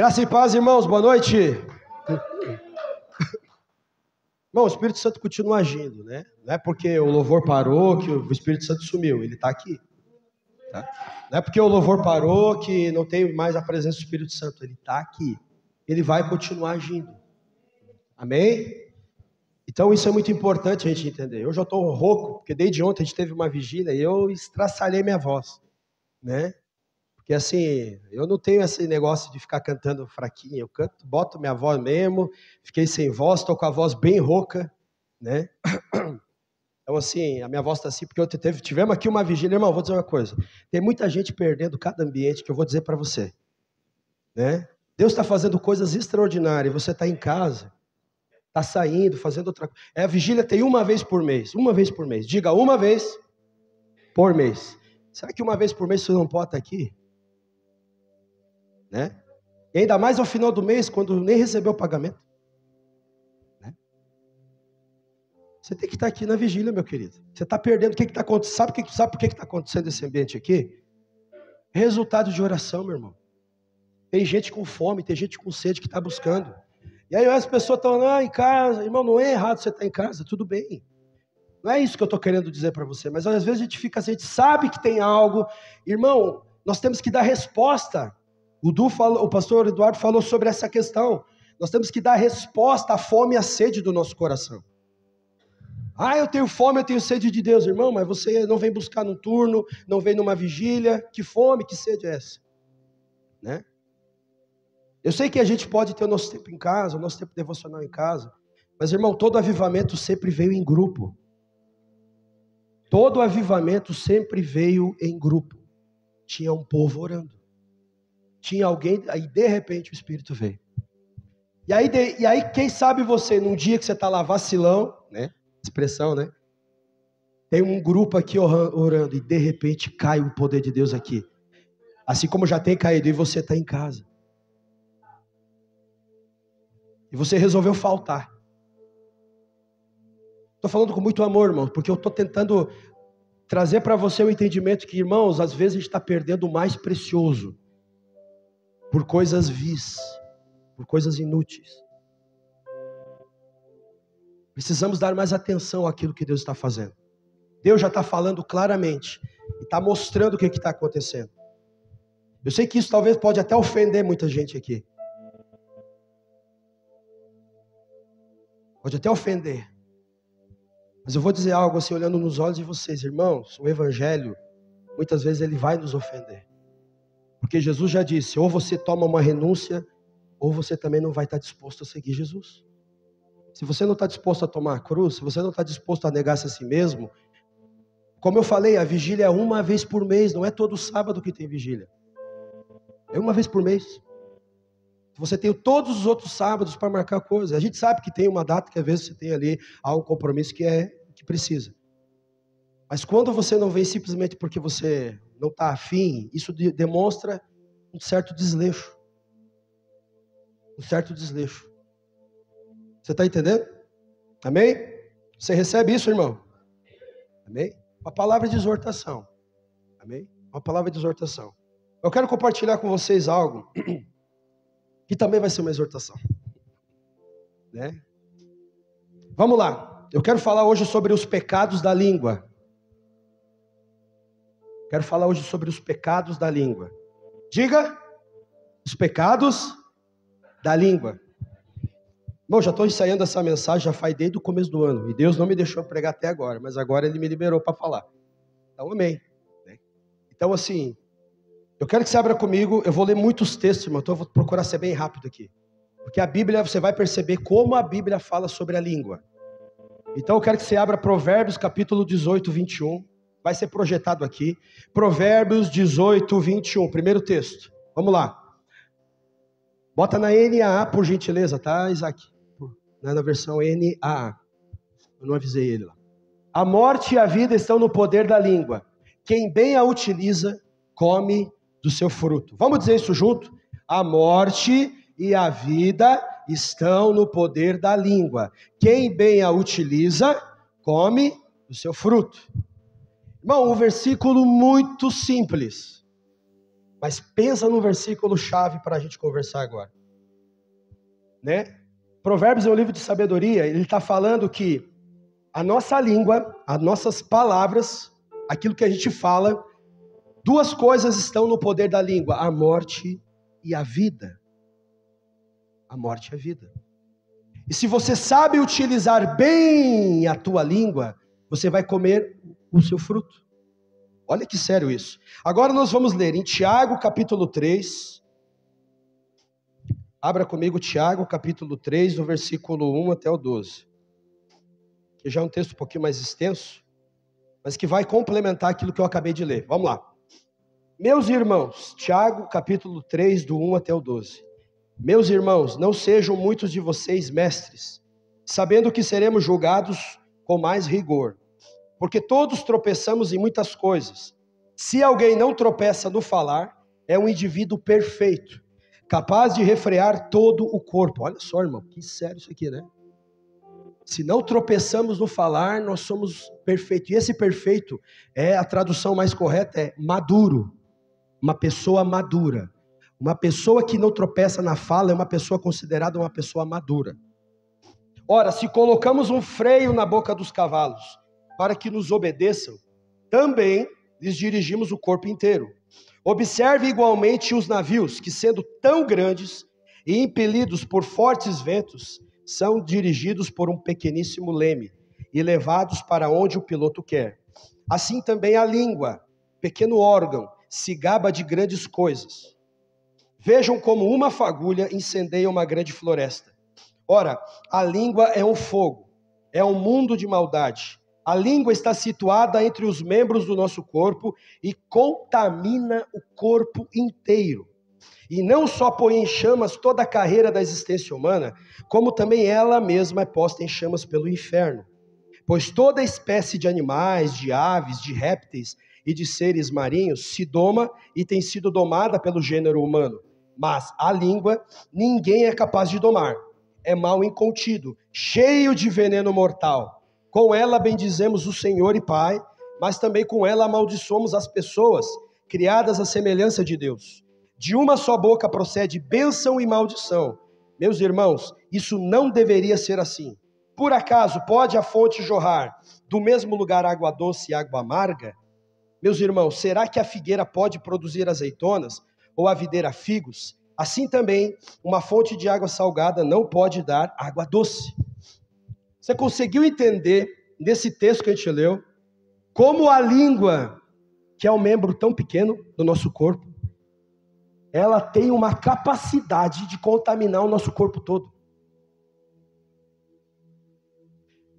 Graça e paz, irmãos, boa noite. Irmão, o Espírito Santo continua agindo, né? Não é porque o louvor parou que o Espírito Santo sumiu, ele está aqui. Tá? Não é porque o louvor parou que não tem mais a presença do Espírito Santo, ele está aqui. Ele vai continuar agindo. Amém? Então isso é muito importante a gente entender. Eu já estou rouco, porque desde ontem a gente teve uma vigília e eu estraçalhei minha voz, né? Porque assim, eu não tenho esse negócio de ficar cantando fraquinho, eu canto, boto minha voz mesmo, fiquei sem voz, estou com a voz bem rouca, né? Então assim, a minha voz está assim, porque tivemos aqui uma vigília, irmão, vou dizer uma coisa, tem muita gente perdendo cada ambiente que eu vou dizer para você, né? Deus está fazendo coisas extraordinárias, você está em casa, está saindo, fazendo outra coisa. A vigília tem uma vez por mês, diga uma vez por mês. Será que uma vez por mês você não pode estar aqui? Né? E ainda mais ao final do mês, quando nem recebeu o pagamento, né? Você tem que estar aqui na vigília, meu querido. Você está perdendo. O que está acontecendo? Sabe por que está acontecendo esse ambiente aqui? Resultado de oração, meu irmão. Tem gente com fome, tem gente com sede que está buscando. E aí as pessoas estão lá em casa. Irmão, não é errado você estar em casa, tudo bem. Não é isso que eu estou querendo dizer para você. Mas às vezes a gente fica assim, a gente sabe que tem algo. Irmão, nós temos que dar resposta. O pastor Eduardo falou sobre essa questão. Nós temos que dar resposta à fome e à sede do nosso coração. Ah, eu tenho fome, eu tenho sede de Deus. Irmão, mas você não vem buscar num turno, não vem numa vigília. Que fome, que sede é essa? Né? Eu sei que a gente pode ter o nosso tempo em casa, o nosso tempo devocional em casa. Mas, irmão, todo avivamento sempre veio em grupo. Todo avivamento sempre veio em grupo. Tinha um povo orando. Tinha alguém, aí de repente o Espírito veio. E aí quem sabe você, num dia que você está lá vacilão, né? Expressão, né? Tem um grupo aqui orando e de repente cai o poder de Deus aqui. Assim como já tem caído e você está em casa. E você resolveu faltar. Estou falando com muito amor, irmão, porque eu estou tentando trazer para você o entendimento que, irmãos, às vezes a gente está perdendo o mais precioso. Por coisas vis, por coisas inúteis. Precisamos dar mais atenção àquilo que Deus está fazendo. Deus já está falando claramente e está mostrando o que está acontecendo. Eu sei que isso talvez pode até ofender muita gente aqui. Pode até ofender. Mas eu vou dizer algo assim, olhando nos olhos de vocês, irmãos, o evangelho, muitas vezes ele vai nos ofender. Porque Jesus já disse, ou você toma uma renúncia, ou você também não vai estar disposto a seguir Jesus. Se você não está disposto a tomar a cruz, se você não está disposto a negar-se a si mesmo, como eu falei, a vigília é uma vez por mês, não é todo sábado que tem vigília. É uma vez por mês. Você tem todos os outros sábados para marcar coisa. A gente sabe que tem uma data que às vezes você tem ali algum compromisso que precisa. Mas quando você não vem simplesmente porque você não está afim, isso demonstra um certo desleixo. Um certo desleixo. Você está entendendo? Amém? Você recebe isso, irmão? Amém? Uma palavra de exortação. Amém? Uma palavra de exortação. Eu quero compartilhar com vocês algo que também vai ser uma exortação. Né? Vamos lá. Eu quero falar hoje sobre os pecados da língua. Quero falar hoje sobre os pecados da língua. Diga, os pecados da língua. Bom, já estou ensaiando essa mensagem, já faz desde o começo do ano. E Deus não me deixou pregar até agora, mas agora Ele me liberou para falar. Então, amém. Então, assim, eu quero que você abra comigo, eu vou ler muitos textos, irmão, então eu vou procurar ser bem rápido aqui. Porque a Bíblia, você vai perceber como a Bíblia fala sobre a língua. Então, eu quero que você abra Provérbios, capítulo 18, 21. Vai ser projetado aqui. Provérbios 18, 21, primeiro texto. Vamos lá. Bota na NAA, por gentileza, tá, Isaac? Na versão NAA. Eu não avisei ele lá. A morte e a vida estão no poder da língua. Quem bem a utiliza, come do seu fruto. Vamos dizer isso junto? A morte e a vida estão no poder da língua. Quem bem a utiliza, come do seu fruto. Irmão, um versículo muito simples. Mas pensa no versículo chave para a gente conversar agora, né? Provérbios é um livro de sabedoria. Ele está falando que a nossa língua, as nossas palavras, aquilo que a gente fala, duas coisas estão no poder da língua: a morte e a vida. A morte e a vida. E se você sabe utilizar bem a tua língua, você vai comer o seu fruto. Olha que sério isso. Agora nós vamos ler em Tiago capítulo 3. Abra comigo Tiago capítulo 3, do versículo 1 até o 12. Que já é um texto um pouquinho mais extenso, mas que vai complementar aquilo que eu acabei de ler. Vamos lá. Meus irmãos, Tiago capítulo 3, do 1 até o 12. Meus irmãos, não sejam muitos de vocês mestres, sabendo que seremos julgados com mais rigor. Porque todos tropeçamos em muitas coisas. Se alguém não tropeça no falar, é um indivíduo perfeito, capaz de refrear todo o corpo. Olha só, irmão, que sério isso aqui, né? Se não tropeçamos no falar, nós somos perfeitos. E esse perfeito, a tradução mais correta é maduro. Uma pessoa madura. Uma pessoa que não tropeça na fala é uma pessoa considerada uma pessoa madura. Ora, se colocamos um freio na boca dos cavalos, para que nos obedeçam, também lhes dirigimos o corpo inteiro. Observe igualmente os navios, que sendo tão grandes e impelidos por fortes ventos, são dirigidos por um pequeníssimo leme e levados para onde o piloto quer. Assim também a língua, pequeno órgão, se gaba de grandes coisas. Vejam como uma fagulha incendeia uma grande floresta. Ora, a língua é um fogo, é um mundo de maldade. A língua está situada entre os membros do nosso corpo e contamina o corpo inteiro. E não só põe em chamas toda a carreira da existência humana, como também ela mesma é posta em chamas pelo inferno. Pois toda espécie de animais, de aves, de répteis e de seres marinhos se doma e tem sido domada pelo gênero humano. Mas a língua ninguém é capaz de domar. É mal incontido, cheio de veneno mortal. Com ela bendizemos o Senhor e Pai, mas também com ela amaldiçoamos as pessoas, criadas à semelhança de Deus. De uma só boca procede bênção e maldição. Meus irmãos, isso não deveria ser assim. Por acaso pode a fonte jorrar do mesmo lugar água doce e água amarga? Meus irmãos, será que a figueira pode produzir azeitonas ou a videira figos? Assim também, uma fonte de água salgada não pode dar água doce. Você conseguiu entender, nesse texto que a gente leu, como a língua, que é um membro tão pequeno do nosso corpo, ela tem uma capacidade de contaminar o nosso corpo todo.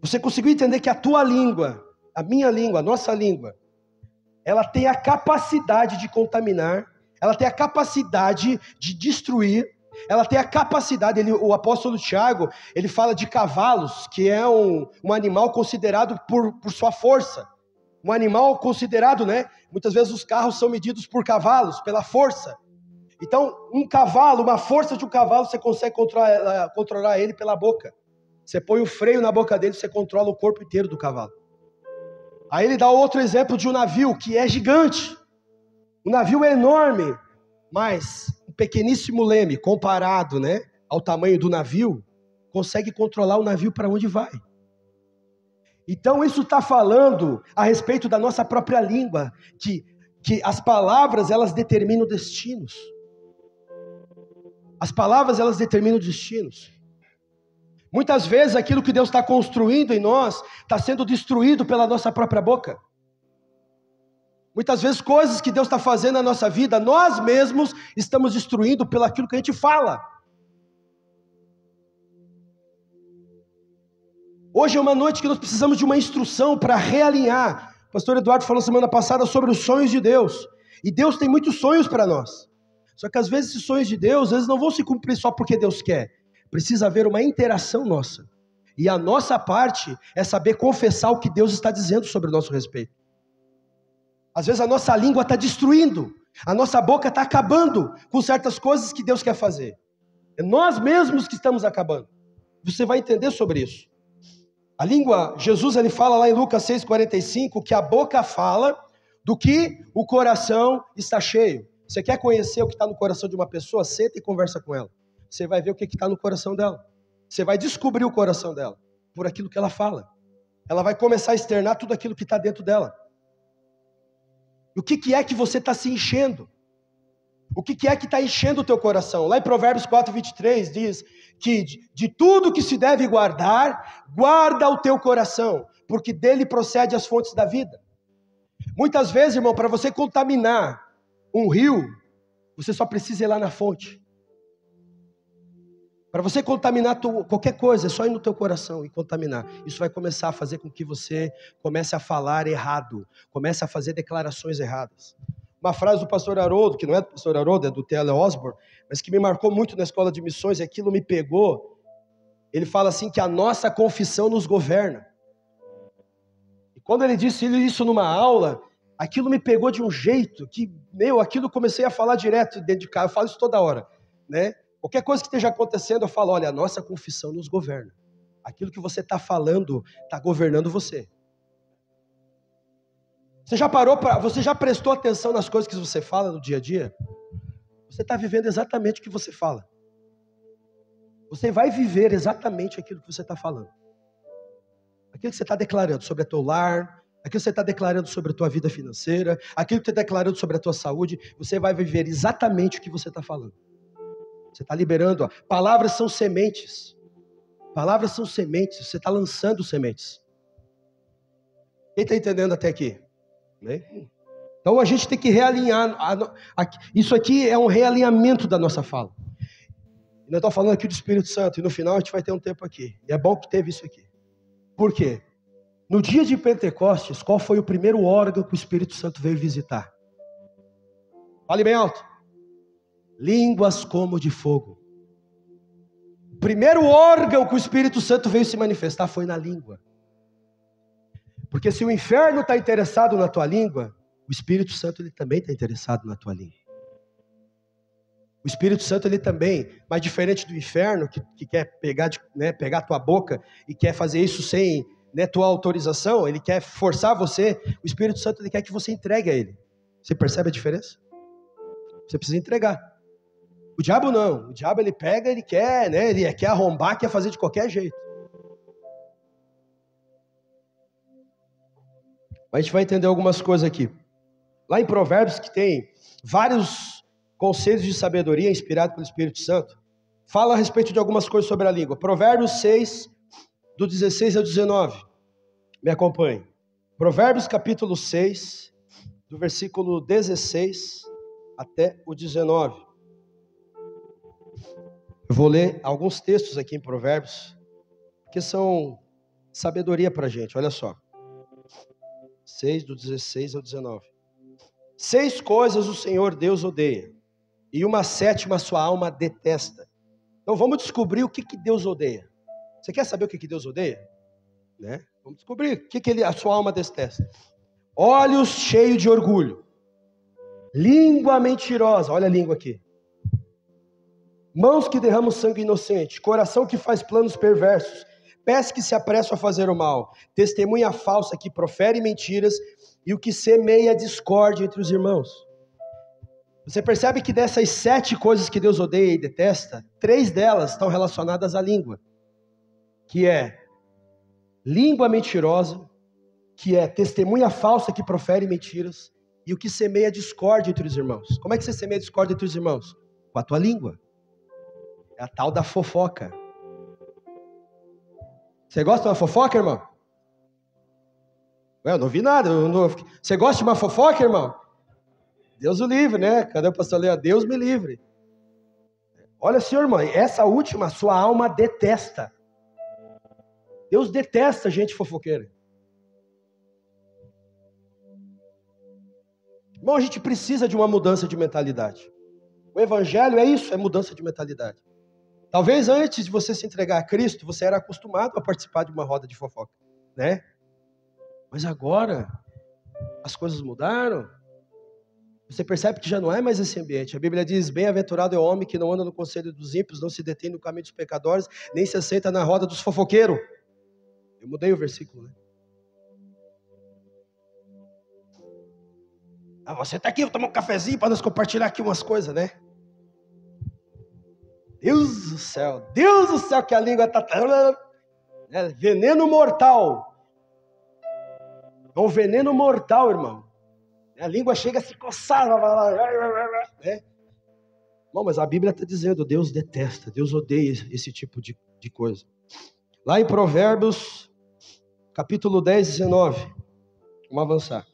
Você conseguiu entender que a tua língua, a minha língua, a nossa língua, ela tem a capacidade de contaminar, ela tem a capacidade de destruir, ela tem a capacidade, o apóstolo Tiago, ele fala de cavalos, que é um animal considerado por sua força. Um animal considerado, né? Muitas vezes os carros são medidos por cavalos, pela força. Então, um cavalo, uma força de um cavalo, você consegue controlar ele pela boca. Você põe o freio na boca dele, você controla o corpo inteiro do cavalo. Aí ele dá outro exemplo de um navio que é gigante. O navio é enorme, mas um pequeníssimo leme, comparado, né, ao tamanho do navio, consegue controlar o navio para onde vai. Então isso está falando a respeito da nossa própria língua, que as palavras, elas determinam destinos. As palavras, elas determinam destinos. Muitas vezes aquilo que Deus está construindo em nós está sendo destruído pela nossa própria boca. Muitas vezes coisas que Deus está fazendo na nossa vida, nós mesmos estamos destruindo pelo aquilo que a gente fala. Hoje é uma noite que nós precisamos de uma instrução para realinhar. O pastor Eduardo falou semana passada sobre os sonhos de Deus. E Deus tem muitos sonhos para nós. Só que às vezes esses sonhos de Deus, eles não vão se cumprir só porque Deus quer. Precisa haver uma interação nossa. E a nossa parte é saber confessar o que Deus está dizendo sobre o nosso respeito. Às vezes a nossa língua está destruindo. A nossa boca está acabando com certas coisas que Deus quer fazer. É nós mesmos que estamos acabando. Você vai entender sobre isso. A língua, Jesus ele fala lá em Lucas 6,45, que a boca fala do que o coração está cheio. Você quer conhecer o que está no coração de uma pessoa? Senta e conversa com ela. Você vai ver o que está no coração dela. Você vai descobrir o coração dela por aquilo que ela fala. Ela vai começar a externar tudo aquilo que está dentro dela. E o que é que você está se enchendo? O que é que está enchendo o teu coração? Lá em Provérbios 4:23 diz que de tudo que se deve guardar, guarda o teu coração, porque dele procede as fontes da vida. Muitas vezes, irmão, para você contaminar um rio, você só precisa ir lá na fonte. Para você contaminar qualquer coisa, é só ir no teu coração e contaminar. Isso vai começar a fazer com que você comece a falar errado, comece a fazer declarações erradas. Uma frase do pastor Haroldo, que não é do pastor Haroldo, é do T.L. Osborne, mas que me marcou muito na escola de missões, e aquilo me pegou. Ele fala assim que a nossa confissão nos governa. E quando ele disse isso numa aula, aquilo me pegou de um jeito que, aquilo comecei a falar direto dentro de casa. Eu falo isso toda hora, né? Qualquer coisa que esteja acontecendo, eu falo, olha, a nossa confissão nos governa. Aquilo que você está falando está governando você. Você já prestou atenção nas coisas que você fala no dia a dia? Você está vivendo exatamente o que você fala. Você vai viver exatamente aquilo que você está falando. Aquilo que você está declarando sobre o teu lar, aquilo que você está declarando sobre a tua vida financeira, aquilo que você está declarando sobre a tua saúde, você vai viver exatamente o que você está falando. Você está liberando, palavras são sementes. Palavras são sementes, você está lançando sementes. Quem está entendendo até aqui? Então a gente tem que realinhar. Isso aqui é um realinhamento da nossa fala. Nós estamos falando aqui do Espírito Santo, e no final a gente vai ter um tempo aqui. E é bom que teve isso aqui. Por quê? No dia de Pentecostes, qual foi o primeiro órgão que o Espírito Santo veio visitar? Fale bem alto. Línguas como de fogo. O primeiro órgão que o Espírito Santo veio se manifestar foi na língua. Porque se o inferno está interessado na tua língua, o Espírito Santo ele também está interessado na tua língua. O Espírito Santo ele também, mas diferente do inferno, que quer pegar a tua boca e quer fazer isso sem tua autorização, ele quer forçar você, o Espírito Santo ele quer que você entregue a ele. Você percebe a diferença? Você precisa entregar. O diabo não, o diabo ele pega, ele quer arrombar, quer fazer de qualquer jeito. Mas a gente vai entender algumas coisas aqui. Lá em Provérbios, que tem vários conselhos de sabedoria inspirados pelo Espírito Santo, fala a respeito de algumas coisas sobre a língua. Provérbios 6, do 16 ao 19. Me acompanhe. Provérbios capítulo 6, do versículo 16 até o 19. Eu vou ler alguns textos aqui em Provérbios, que são sabedoria para a gente, olha só. 6, do 16 ao 19. 6 coisas o Senhor Deus odeia, e uma sétima a sua alma detesta. Então vamos descobrir o que Deus odeia. Você quer saber o que Deus odeia? Vamos descobrir o que a sua alma detesta. Olhos cheios de orgulho, língua mentirosa, olha a língua aqui. Mãos que derramam sangue inocente, coração que faz planos perversos, pés que se apressam a fazer o mal, testemunha falsa que profere mentiras e o que semeia discórdia entre os irmãos. Você percebe que dessas 7 coisas que Deus odeia e detesta, 3 delas estão relacionadas à língua, que é língua mentirosa, que é testemunha falsa que profere mentiras e o que semeia discórdia entre os irmãos. Como é que você semeia discórdia entre os irmãos? Com a tua língua. É a tal da fofoca. Você gosta de uma fofoca, irmão? Eu não vi nada. Você gosta de uma fofoca, irmão? Deus o livre, né? Cadê o pastor Leandro? Deus me livre. Olha, senhor, irmão, essa última, sua alma detesta. Deus detesta gente fofoqueira. Irmão, a gente precisa de uma mudança de mentalidade. O evangelho é isso, é mudança de mentalidade. Talvez antes de você se entregar a Cristo, você era acostumado a participar de uma roda de fofoca, né? Mas agora, as coisas mudaram. Você percebe que já não é mais esse ambiente. A Bíblia diz, bem-aventurado é o homem que não anda no conselho dos ímpios, não se detém no caminho dos pecadores, nem se assenta na roda dos fofoqueiros. Eu mudei o versículo, né? Ah, você está aqui, vou tomar um cafezinho para nós compartilhar aqui umas coisas, né? Deus do céu, que a língua está... É veneno mortal. É um veneno mortal, irmão. A língua chega a se coçar. Né? Bom, mas a Bíblia está dizendo, Deus detesta, Deus odeia esse tipo de coisa. Lá em Provérbios, capítulo 10, 19. Vamos avançar.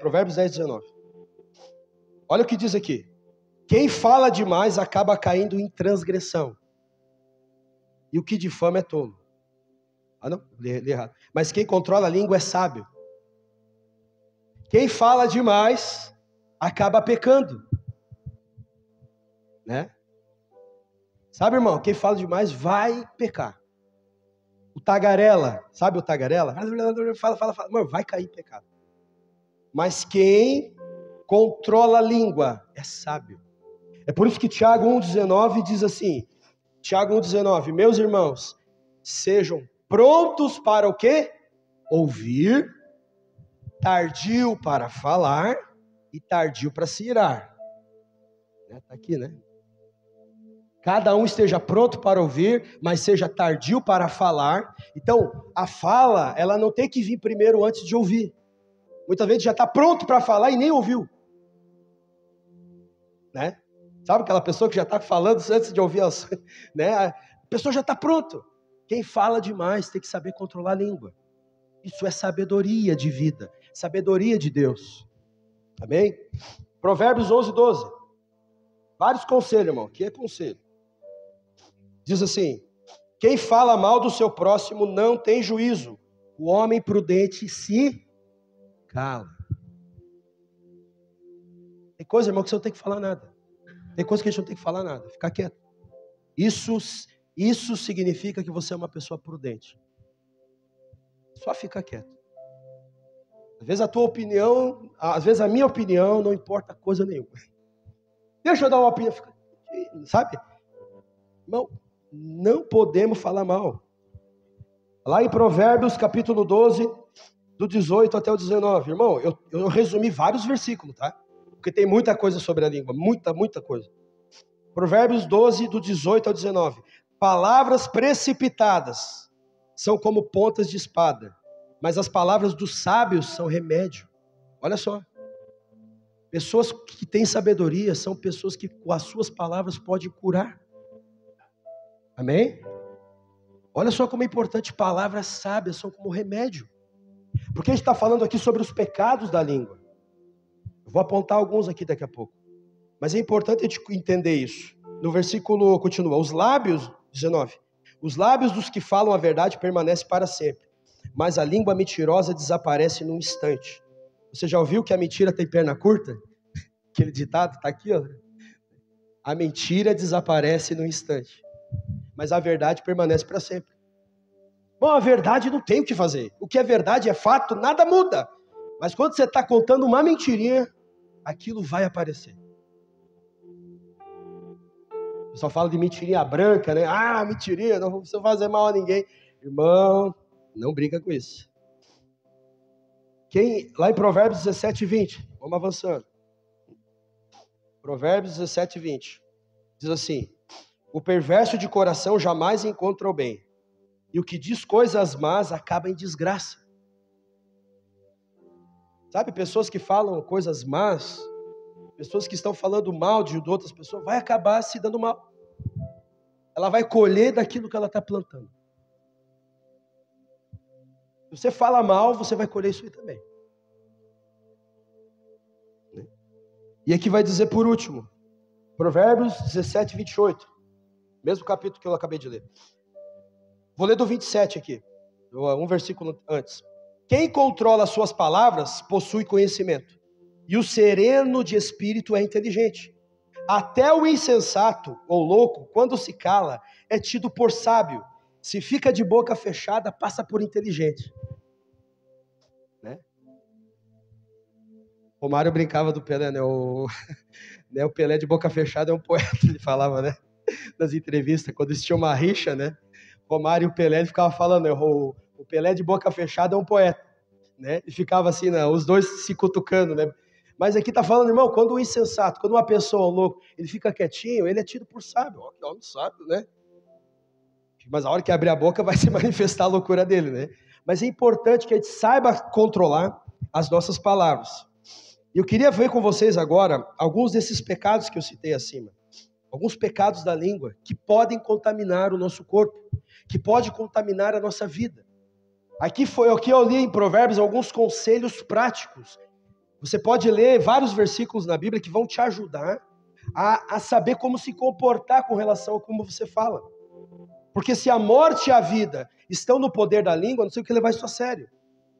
Provérbios 10, 19. Olha o que diz aqui. Quem fala demais acaba caindo em transgressão. E o que difama é tolo. Ah, não, li errado. Mas quem controla a língua é sábio. Quem fala demais acaba pecando. Né? Sabe, irmão, quem fala demais vai pecar. O tagarela, sabe o tagarela? Fala, mano, vai cair em pecado. Mas quem controla a língua é sábio. É por isso que Tiago 1,19 diz assim, Tiago 1,19, meus irmãos, sejam prontos para o quê? Ouvir, tardio para falar e tardio para se irar. Está aqui, né? Cada um esteja pronto para ouvir, mas seja tardio para falar. Então, a fala, ela não tem que vir primeiro antes de ouvir. Muitas vezes já está pronto para falar e nem ouviu. Né? Sabe aquela pessoa que já está falando antes de ouvir as... né? A pessoa já está pronto. Quem fala demais tem que saber controlar a língua. Isso é sabedoria de vida, sabedoria de Deus. Amém? Provérbios 11, 12. Vários conselhos, irmão. Aqui é conselho. Diz assim, quem fala mal do seu próximo não tem juízo. O homem prudente se cala. Tem coisa, irmão, que você não tem que falar nada. Tem coisa que a gente não tem que falar nada. Ficar quieto. Isso significa que você é uma pessoa prudente. Só fica quieto. Às vezes a tua opinião, às vezes a minha opinião não importa coisa nenhuma. Deixa eu dar uma opinião. Sabe? Irmão, não podemos falar mal. Lá em Provérbios, capítulo 12, do 18 até o 19. Irmão, eu resumi vários versículos, tá? Porque tem muita coisa sobre a língua. Muita coisa. Provérbios 12, do 18 ao 19. Palavras precipitadas são como pontas de espada, mas as palavras dos sábios são remédio. Olha só. Pessoas que têm sabedoria são pessoas que com as suas palavras podem curar. Amém? Olha só como é importante, palavras sábias são como remédio. Porque a gente está falando aqui sobre os pecados da língua. Eu vou apontar alguns aqui daqui a pouco. Mas é importante a gente entender isso. No versículo continua, os lábios, 19. Os lábios dos que falam a verdade permanecem para sempre. Mas a língua mentirosa desaparece num instante. Você já ouviu que a mentira tem perna curta? Aquele ditado está aqui, ó. A mentira desaparece num instante. Mas a verdade permanece para sempre. Bom, a verdade não tem o que fazer. O que é verdade é fato, nada muda. Mas quando você está contando uma mentirinha, aquilo vai aparecer. O pessoal fala de mentirinha branca, né? Ah, mentirinha, não precisa fazer mal a ninguém. Irmão, não brinca com isso. Lá em Provérbios 17, 20. Vamos avançando. Provérbios 17, 20. Diz assim, o perverso de coração jamais encontra o bem, e o que diz coisas más acaba em desgraça. Sabe, pessoas que falam coisas más, pessoas que estão falando mal de outras pessoas, vai acabar se dando mal. Ela vai colher daquilo que ela está plantando. Se você fala mal, você vai colher isso aí também. E aqui vai dizer por último, Provérbios 17, 28. Mesmo capítulo que eu acabei de ler. Vou ler do 27 aqui, um versículo antes. Quem controla as suas palavras possui conhecimento, e o sereno de espírito é inteligente. Até o insensato ou louco, quando se cala, é tido por sábio. Se fica de boca fechada, passa por inteligente. Né? O Mário brincava do Pelé, né? O Pelé de boca fechada é um poeta, ele falava, né? Nas entrevistas, quando existia uma rixa, né? Romário e o Pelé, ele ficava falando, né? O Pelé de boca fechada é um poeta, né? E ficava assim, né? Os dois se cutucando, né? Mas aqui está falando, irmão, quando o insensato, quando uma pessoa louca, ele fica quietinho, ele é tido por sábio. Ó, que homem sábio, né? Mas a hora que abrir a boca vai se manifestar a loucura dele, né? Mas é importante que a gente saiba controlar as nossas palavras. E eu queria ver com vocês agora alguns desses pecados que eu citei acima. Alguns pecados da língua que podem contaminar o nosso corpo, que pode contaminar a nossa vida. Aqui eu li em Provérbios alguns conselhos práticos. Você pode ler vários versículos na Bíblia que vão te ajudar a saber como se comportar com relação a como você fala. Porque se a morte e a vida estão no poder da língua, não sei o que levar isso a sério.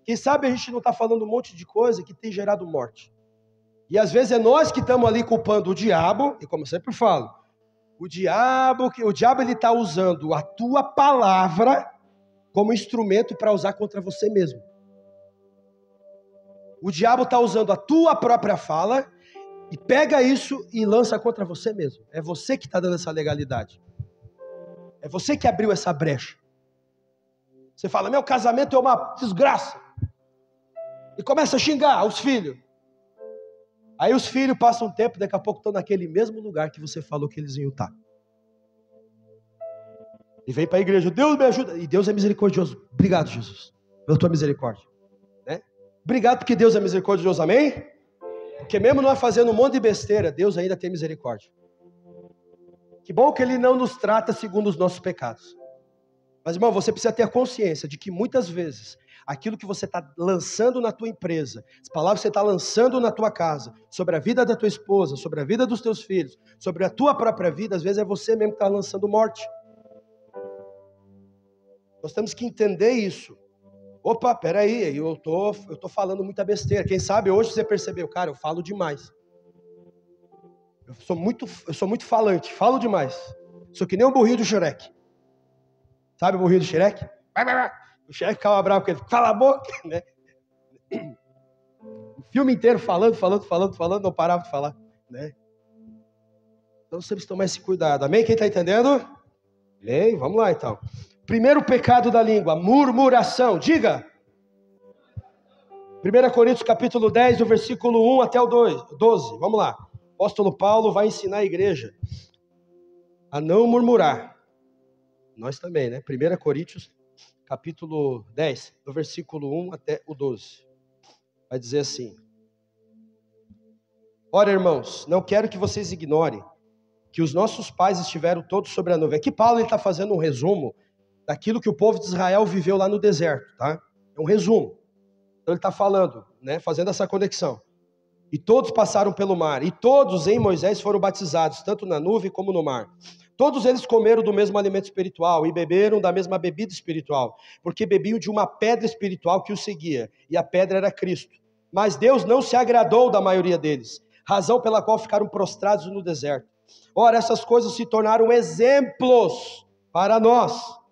Quem sabe a gente não está falando um monte de coisa que tem gerado morte. E às vezes é nós que estamos ali culpando o diabo, e como eu sempre falo, o diabo ele está usando a tua palavra como instrumento para usar contra você mesmo. O diabo está usando a tua própria fala e pega isso e lança contra você mesmo. É você que está dando essa legalidade. É você que abriu essa brecha. Você fala, meu casamento é uma desgraça. E começa a xingar os filhos. Aí os filhos passam um tempo, daqui a pouco estão naquele mesmo lugar que você falou que eles iam estar. E vem para a igreja, Deus me ajuda. E Deus é misericordioso. Obrigado, Jesus, pela tua misericórdia. Né? Obrigado porque Deus é misericordioso, amém? Porque mesmo nós fazendo um monte de besteira, Deus ainda tem misericórdia. Que bom que Ele não nos trata segundo os nossos pecados. Mas, irmão, você precisa ter a consciência de que muitas vezes aquilo que você está lançando na tua empresa, as palavras que você está lançando na tua casa, sobre a vida da tua esposa, sobre a vida dos teus filhos, sobre a tua própria vida, às vezes é você mesmo que está lançando morte. Nós temos que entender isso. Opa, peraí, eu tô falando muita besteira. Quem sabe hoje você percebeu, cara, eu falo demais. Eu sou muito falante, falo demais. Sou que nem o burrinho do Shrek. Sabe o burrinho do Shrek? O Shrek ficava bravo porque ele cala a boca, né? O filme inteiro falando, não parava de falar, né? Então vocês tomem esse cuidado, amém? Quem está entendendo? Amém? Vamos lá então. Primeiro pecado da língua, murmuração, diga. 1 Coríntios capítulo 10, do versículo 1 até o 12, vamos lá. O apóstolo Paulo vai ensinar a igreja a não murmurar. Nós também, né? 1 Coríntios capítulo 10, do versículo 1 até o 12. Vai dizer assim: ora, irmãos, não quero que vocês ignorem que os nossos pais estiveram todos sobre a nuvem. Aqui Paulo está fazendo um resumo daquilo que o povo de Israel viveu lá no deserto, tá? É um resumo. Então ele está falando, né, fazendo essa conexão. E todos passaram pelo mar, e todos em Moisés foram batizados, tanto na nuvem como no mar. Todos eles comeram do mesmo alimento espiritual e beberam da mesma bebida espiritual, porque bebiam de uma pedra espiritual que os seguia, e a pedra era Cristo. Mas Deus não se agradou da maioria deles, razão pela qual ficaram prostrados no deserto. Ora, essas coisas se tornaram exemplos para nós,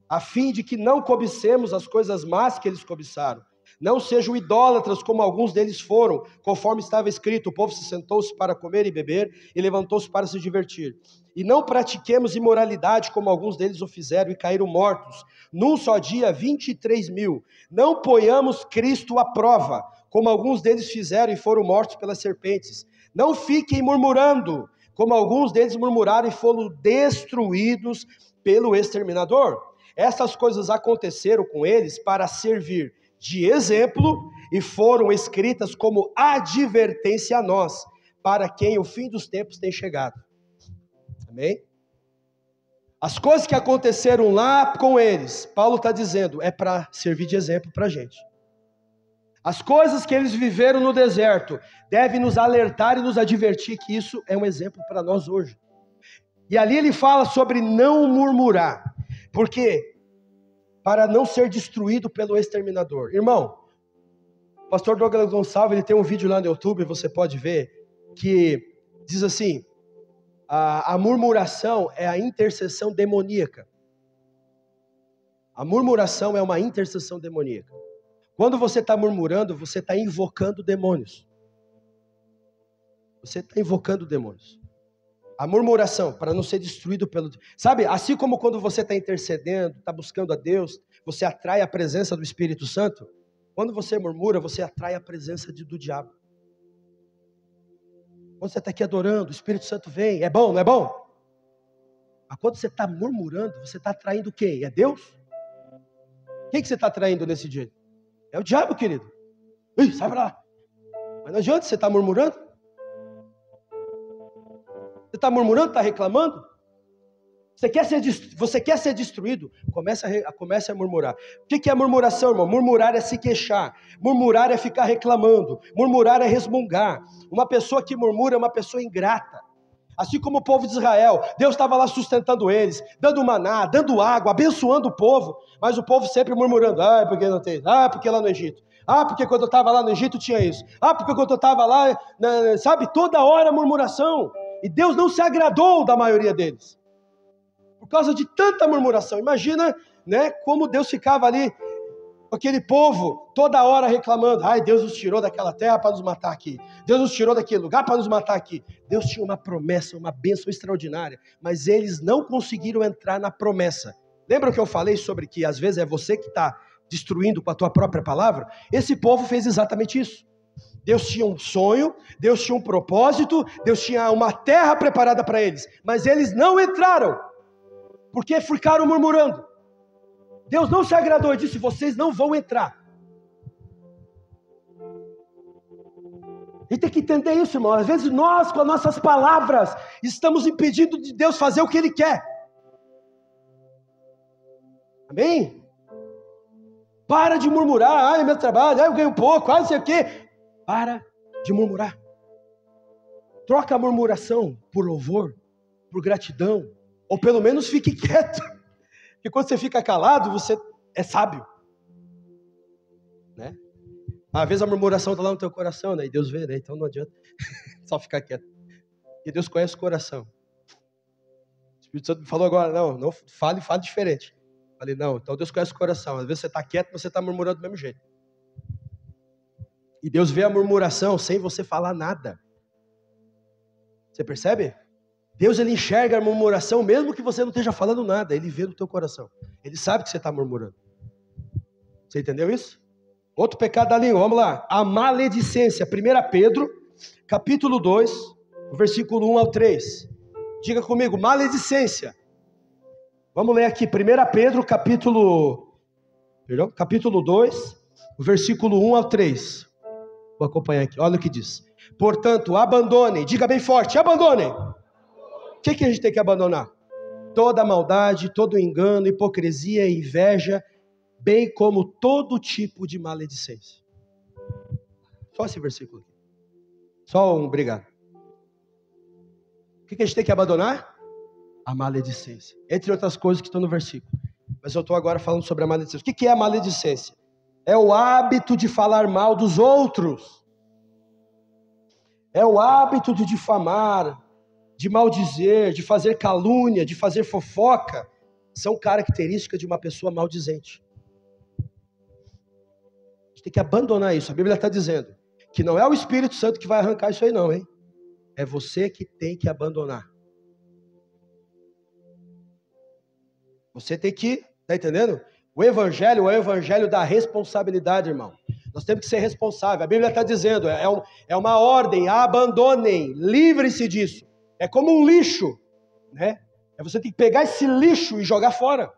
a fim de que não cobicemos as coisas más que eles cobiçaram. Não sejam idólatras como alguns deles foram, conforme estava escrito, o povo se sentou-se para comer e beber, e levantou-se para se divertir. E não pratiquemos imoralidade como alguns deles o fizeram e caíram mortos. Num só dia, 23.000. Não ponhamos Cristo à prova, como alguns deles fizeram e foram mortos pelas serpentes. Não fiquem murmurando, como alguns deles murmuraram e foram destruídos pelo exterminador. Essas coisas aconteceram com eles para servir de exemplo e foram escritas como advertência a nós, para quem o fim dos tempos tem chegado. Amém? As coisas que aconteceram lá com eles, Paulo está dizendo, é para servir de exemplo para a gente. As coisas que eles viveram no deserto devem nos alertar e nos advertir que isso é um exemplo para nós hoje. E ali ele fala sobre não murmurar, porque para não ser destruído pelo exterminador. Irmão, o pastor Douglas Gonçalves, ele tem um vídeo lá no YouTube, você pode ver, que diz assim, a murmuração é a intercessão demoníaca. A murmuração é uma intercessão demoníaca. Quando você está murmurando, você está invocando demônios. Você está invocando demônios. A murmuração, para não ser destruído pelo... Sabe, assim como quando você está intercedendo, está buscando a Deus, você atrai a presença do Espírito Santo. Quando você murmura, você atrai a presença do diabo. Quando você está aqui adorando, o Espírito Santo vem. É bom, não é bom? Mas quando você está murmurando, você está atraindo quem? É Deus? Quem que você está atraindo nesse dia? É o diabo, querido. Ih, sai pra lá. Mas não adianta, você está murmurando? Você está murmurando, está reclamando? Você quer ser destruído? Comece a murmurar. O que é murmuração, irmão? Murmurar é se queixar. Murmurar é ficar reclamando. Murmurar é resmungar. Uma pessoa que murmura é uma pessoa ingrata. Assim como o povo de Israel, Deus estava lá sustentando eles, dando maná, dando água, abençoando o povo, mas o povo sempre murmurando, porque não tem, porque lá no Egito, porque quando eu estava lá no Egito tinha isso, porque quando eu estava lá, sabe, toda hora murmuração, e Deus não se agradou da maioria deles, por causa de tanta murmuração. Imagina, né, como Deus ficava ali, aquele povo, toda hora reclamando, Deus nos tirou daquela terra para nos matar aqui, Deus nos tirou daquele lugar para nos matar aqui. Deus tinha uma promessa, uma bênção extraordinária, mas eles não conseguiram entrar na promessa. Lembra que eu falei sobre que às vezes é você que está destruindo com a tua própria palavra? Esse povo fez exatamente isso. Deus tinha um sonho, Deus tinha um propósito, Deus tinha uma terra preparada para eles, mas eles não entraram, porque ficaram murmurando. Deus não se agradou e disse, vocês não vão entrar. E tem que entender isso, irmão. Às vezes nós, com as nossas palavras, estamos impedindo de Deus fazer o que Ele quer. Amém? Para de murmurar, é meu trabalho, eu ganho pouco, não sei o quê. Para de murmurar. Troca a murmuração por louvor, por gratidão, ou pelo menos fique quieto. Porque quando você fica calado, você é sábio. Né? Às vezes a murmuração está lá no teu coração, né? E Deus vê, né? Então não adianta só ficar quieto. Porque Deus conhece o coração. O Espírito Santo me falou agora, não fale diferente. Falei, não, então Deus conhece o coração. Às vezes você está quieto, mas você está murmurando do mesmo jeito. E Deus vê a murmuração sem você falar nada. Você percebe? Deus, ele enxerga a murmuração, mesmo que você não esteja falando nada, ele vê no teu coração. Ele sabe que você está murmurando. Você entendeu isso? Outro pecado da língua, vamos lá. A maledicência, 1 Pedro, capítulo 2, versículo 1 ao 3. Diga comigo, maledicência. Vamos ler aqui, 1 Pedro, capítulo 2, versículo 1 ao 3. Vou acompanhar aqui, olha o que diz. Portanto, abandonem, diga bem forte, abandonem. O que a gente tem que abandonar? Toda maldade, todo engano, hipocrisia e inveja, bem como todo tipo de maledicência. Só esse versículo aqui. Só um, obrigado. O que a gente tem que abandonar? A maledicência. Entre outras coisas que estão no versículo. Mas eu estou agora falando sobre a maledicência. O que é a maledicência? É o hábito de falar mal dos outros. É o hábito de difamar, de maldizer, de fazer calúnia, de fazer fofoca. São características de uma pessoa maldizente. A gente tem que abandonar isso. A Bíblia está dizendo que não é o Espírito Santo que vai arrancar isso aí não, hein? É você que tem que abandonar. Você tem que, tá entendendo? O Evangelho é o Evangelho da responsabilidade, irmão. Nós temos que ser responsáveis. A Bíblia está dizendo, é uma ordem, abandonem, livrem-se disso. É como um lixo, né? Você tem que pegar esse lixo e jogar fora.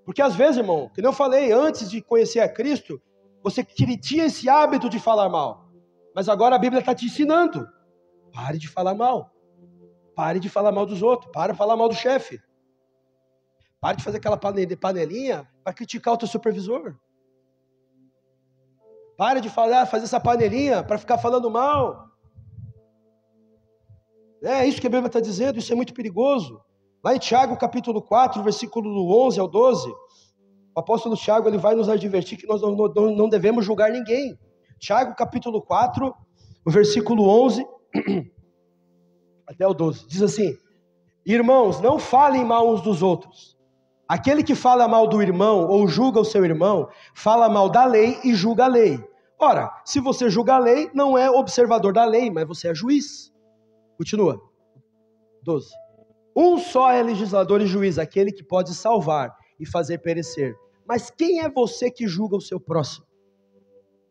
Porque às vezes, irmão, que eu falei, antes de conhecer a Cristo, você tinha esse hábito de falar mal. Mas agora a Bíblia está te ensinando. Pare de falar mal. Pare de falar mal dos outros. Pare de falar mal do chefe. Pare de fazer aquela panelinha para criticar o teu supervisor. Pare de fazer essa panelinha para ficar falando mal. É isso que a Bíblia está dizendo, isso é muito perigoso. Lá em Tiago, capítulo 4, versículo 11 ao 12, o apóstolo Tiago ele vai nos advertir que nós não devemos julgar ninguém. Tiago, capítulo 4, o versículo 11 até o 12, diz assim: irmãos, não falem mal uns dos outros. Aquele que fala mal do irmão ou julga o seu irmão, fala mal da lei e julga a lei. Ora, se você julga a lei, não é observador da lei, mas você é juiz. Continua. 12. Um só é legislador e juiz, aquele que pode salvar e fazer perecer. Mas quem é você que julga o seu próximo?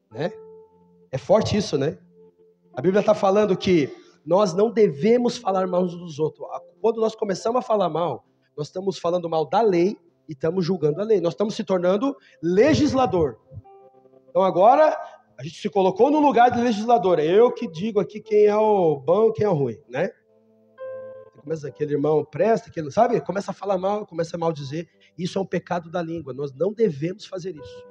Né? É forte isso, né? A Bíblia está falando que nós não devemos falar mal uns dos outros. Quando nós começamos a falar mal, nós estamos falando mal da lei e estamos julgando a lei. Nós estamos se tornando legislador. Então agora, a gente se colocou no lugar de legislador. É eu que digo aqui quem é o bom e quem é o ruim, né? Começa aquele irmão presta, aquele, sabe? Começa a falar mal, começa a maldizer. Isso é um pecado da língua. Nós não devemos fazer isso.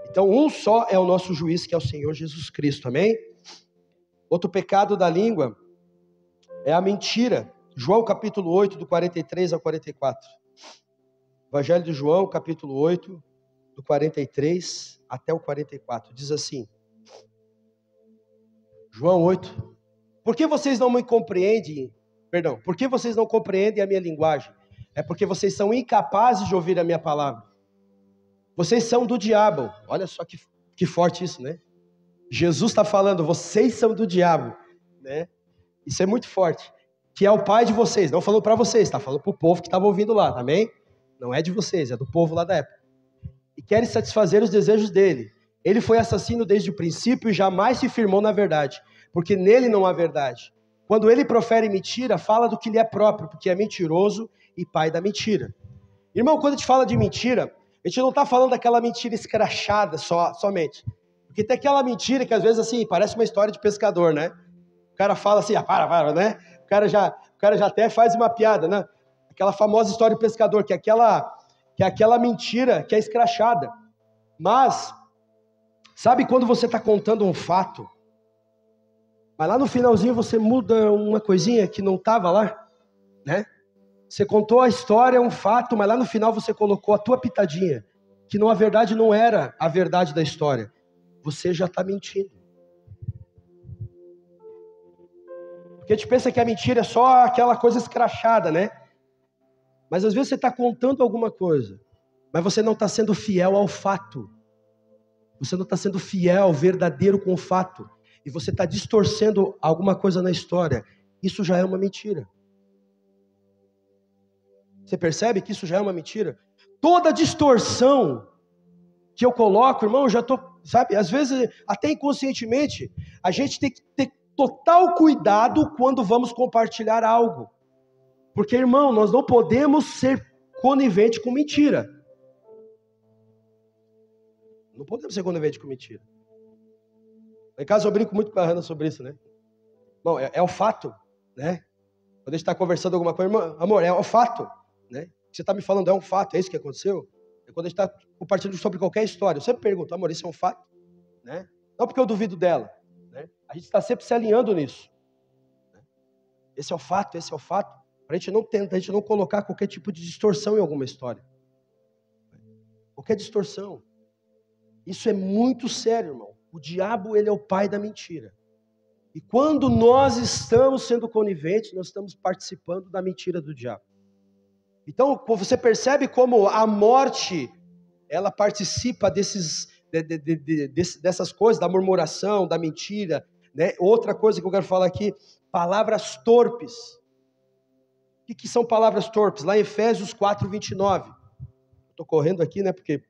Então, um só é o nosso juiz, que é o Senhor Jesus Cristo, amém? Outro pecado da língua é a mentira. João capítulo 8, do 43 ao 44. Evangelho de João, capítulo 8, do 43 até o 44. Diz assim, João 8. Por que vocês não me compreendem? Perdão, por que vocês não compreendem a minha linguagem? É porque vocês são incapazes de ouvir a minha palavra. Vocês são do diabo. Olha só que forte isso, né? Jesus está falando, vocês são do diabo, né? Isso é muito forte. Que é o pai de vocês. Não falou para vocês, está falando para o povo que estava ouvindo lá, também. Não é de vocês, é do povo lá da época. E querem satisfazer os desejos dele. Ele foi assassino desde o princípio e jamais se firmou na verdade, porque nele não há verdade. Quando ele profere mentira, fala do que lhe é próprio, porque é mentiroso e pai da mentira. Irmão, quando a gente fala de mentira, a gente não está falando daquela mentira escrachada somente. Porque tem aquela mentira que às vezes assim, parece uma história de pescador, né? O cara fala assim, para, né? O cara já até faz uma piada, né? Aquela famosa história de pescador, que é aquela mentira que é escrachada. Mas, sabe quando você está contando um fato, mas lá no finalzinho você muda uma coisinha que não estava lá, né? Você contou a história, um fato, mas lá no final você colocou a tua pitadinha, que na verdade não era a verdade da história. Você já está mentindo. Porque a gente pensa que a mentira é só aquela coisa escrachada, né? Mas às vezes você está contando alguma coisa, mas você não está sendo fiel ao fato. Você não está sendo fiel, verdadeiro com o fato. E você está distorcendo alguma coisa na história. Isso já é uma mentira. Você percebe que isso já é uma mentira? Toda distorção que eu coloco, irmão, eu já estou, sabe, às vezes até inconscientemente, a gente tem que ter total cuidado quando vamos compartilhar algo. Porque, irmão, nós não podemos ser conivente com mentira. Não podemos ser conivente com mentira. Em casa eu brinco muito com a Hannah sobre isso, né? Bom, é o fato, né? Quando a gente está conversando alguma coisa, irmão, amor, é o fato, né? O que você está me falando é um fato, é isso que aconteceu? É quando a gente está compartilhando sobre qualquer história. Eu sempre pergunto, amor, isso é um fato? Né? Não porque eu duvido dela, né? A gente está sempre se alinhando nisso. Né? Esse é o fato, esse é o fato. Para a gente não colocar qualquer tipo de distorção em alguma história. Qualquer distorção. Isso é muito sério, irmão. O diabo, ele é o pai da mentira. E quando nós estamos sendo coniventes, nós estamos participando da mentira do diabo. Então, você percebe como a morte, ela participa dessas coisas, da murmuração, da mentira, né? Outra coisa que eu quero falar aqui, palavras torpes. O que são palavras torpes? Lá em Efésios 4, 29. Estou correndo aqui, né? Porque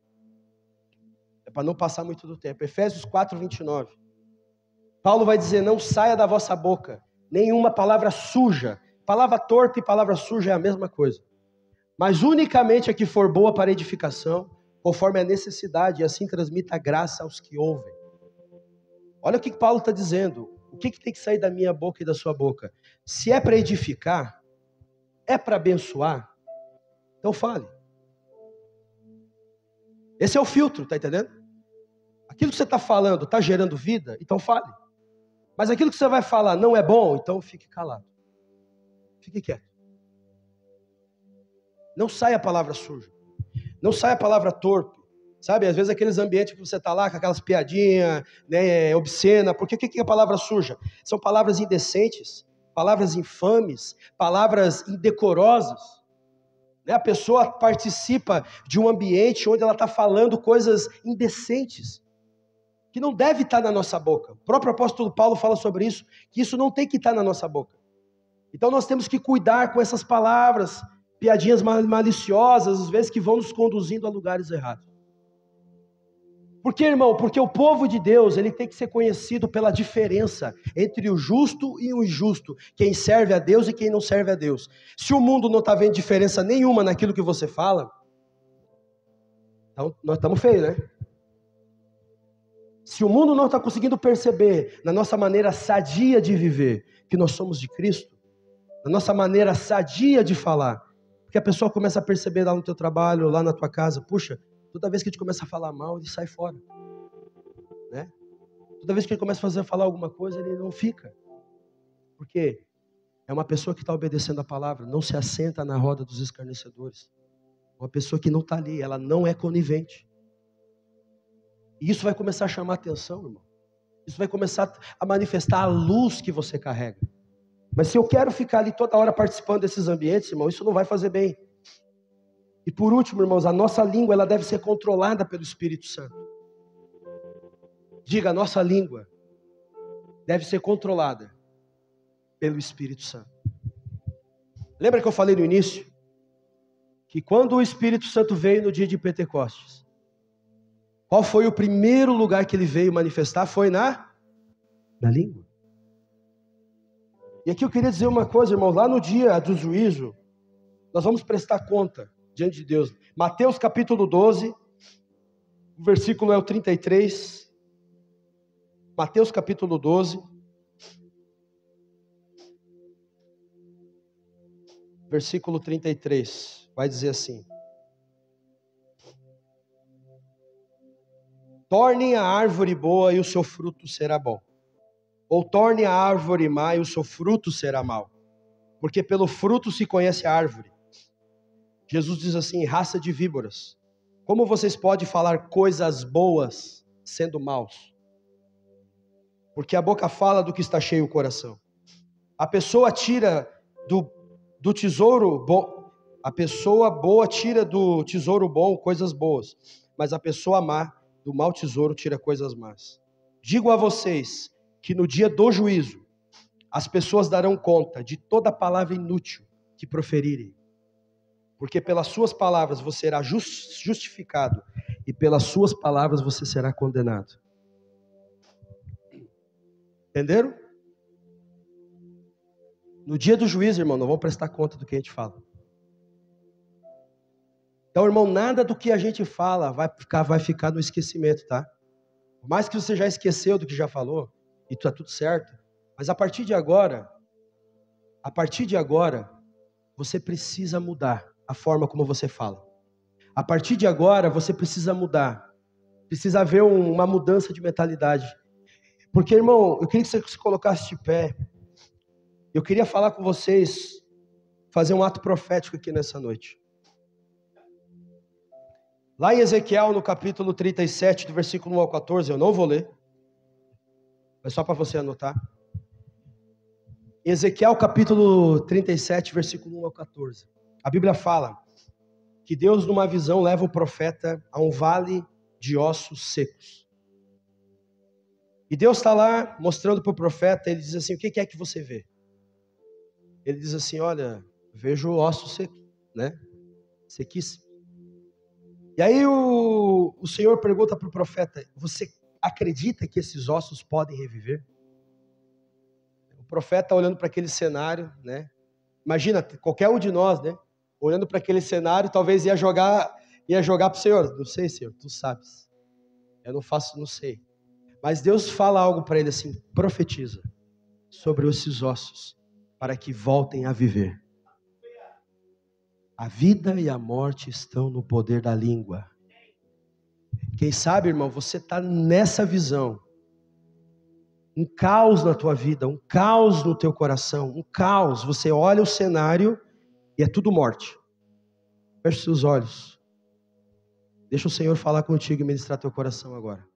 é para não passar muito do tempo. Efésios 4, 29. Paulo vai dizer, não saia da vossa boca nenhuma palavra suja. Palavra torpe e palavra suja é a mesma coisa. Mas unicamente a que for boa para edificação, conforme a necessidade, e assim transmita graça aos que ouvem. Olha o que Paulo está dizendo. O que tem que sair da minha boca e da sua boca? Se é para edificar, é para abençoar, então fale. Esse é o filtro, está entendendo? Aquilo que você está falando está gerando vida, então fale. Mas aquilo que você vai falar não é bom, então fique calado. Fique quieto. Não saia a palavra suja. Não saia a palavra torpe. Sabe, às vezes aqueles ambientes que você está lá com aquelas piadinhas, né, obscena. Porque o que é a palavra suja? São palavras indecentes, palavras infames, palavras indecorosas. Né? A pessoa participa de um ambiente onde ela está falando coisas indecentes, que não deve estar na nossa boca. O próprio apóstolo Paulo fala sobre isso, que isso não tem que estar na nossa boca. Então nós temos que cuidar com essas palavras, piadinhas maliciosas, às vezes que vão nos conduzindo a lugares errados. Por quê, irmão? Porque o povo de Deus, ele tem que ser conhecido pela diferença entre o justo e o injusto, quem serve a Deus e quem não serve a Deus. Se o mundo não está vendo diferença nenhuma naquilo que você fala, então nós estamos feios, né? Se o mundo não está conseguindo perceber na nossa maneira sadia de viver que nós somos de Cristo, na nossa maneira sadia de falar, porque a pessoa começa a perceber lá no teu trabalho, lá na tua casa, puxa, toda vez que a gente começa a falar mal, ele sai fora, né? Toda vez que ele começa a falar alguma coisa, ele não fica. Por quê? É uma pessoa que está obedecendo a palavra, não se assenta na roda dos escarnecedores. Uma pessoa que não está ali, ela não é conivente. E isso vai começar a chamar atenção, irmão. Isso vai começar a manifestar a luz que você carrega. Mas se eu quero ficar ali toda hora participando desses ambientes, irmão, isso não vai fazer bem. E por último, irmãos, a nossa língua, ela deve ser controlada pelo Espírito Santo. Diga, a nossa língua deve ser controlada pelo Espírito Santo. Lembra que eu falei no início? Que quando o Espírito Santo veio no dia de Pentecostes, qual foi o primeiro lugar que ele veio manifestar? Foi na língua. E aqui eu queria dizer uma coisa, irmão, lá no dia do juízo, nós vamos prestar conta diante de Deus. Mateus capítulo 12, o versículo é o 33. Mateus capítulo 12, versículo 33, vai dizer assim: torne a árvore boa e o seu fruto será bom, ou torne a árvore má e o seu fruto será mau, porque pelo fruto se conhece a árvore. Jesus diz assim: raça de víboras, como vocês podem falar coisas boas sendo maus? Porque a boca fala do que está cheio o coração. A pessoa tira do tesouro bom, a pessoa boa tira do tesouro bom coisas boas, mas a pessoa má do mau tesouro tira coisas más. Digo a vocês que no dia do juízo as pessoas darão conta de toda palavra inútil que proferirem, porque pelas suas palavras você será justificado e pelas suas palavras você será condenado. Entenderam? No dia do juízo, irmão, nós vamos prestar conta do que a gente fala. Então, irmão, nada do que a gente fala vai ficar no esquecimento, tá? Por mais que você já esqueceu do que já falou, e está tudo certo, mas a partir de agora, você precisa mudar a forma como você fala. A partir de agora, você precisa mudar. Precisa haver uma mudança de mentalidade. Porque, irmão, eu queria que você se colocasse de pé. Eu queria falar com vocês, fazer um ato profético aqui nessa noite. Lá em Ezequiel, no capítulo 37, do versículo 1 ao 14, eu não vou ler. É só para você anotar. Ezequiel, capítulo 37, versículo 1 ao 14. A Bíblia fala que Deus, numa visão, leva o profeta a um vale de ossos secos. E Deus está lá mostrando para o profeta, ele diz assim: o que é que você vê? Ele diz assim: olha, vejo ossos secos, né? Sequíssimos. E aí o Senhor pergunta para o profeta: você acredita que esses ossos podem reviver? O profeta olhando para aquele cenário, né? Imagina, qualquer um de nós, né? Olhando para aquele cenário, talvez ia jogar para o Senhor. Não sei, Senhor, tu sabes. Eu não faço, não sei. Mas Deus fala algo para ele assim: profetiza sobre esses ossos, para que voltem a viver. A vida e a morte estão no poder da língua. Quem sabe, irmão, você está nessa visão. Um caos na tua vida, um caos no teu coração, um caos. Você olha o cenário e é tudo morte. Feche seus olhos. Deixa o Senhor falar contigo e ministrar teu coração agora.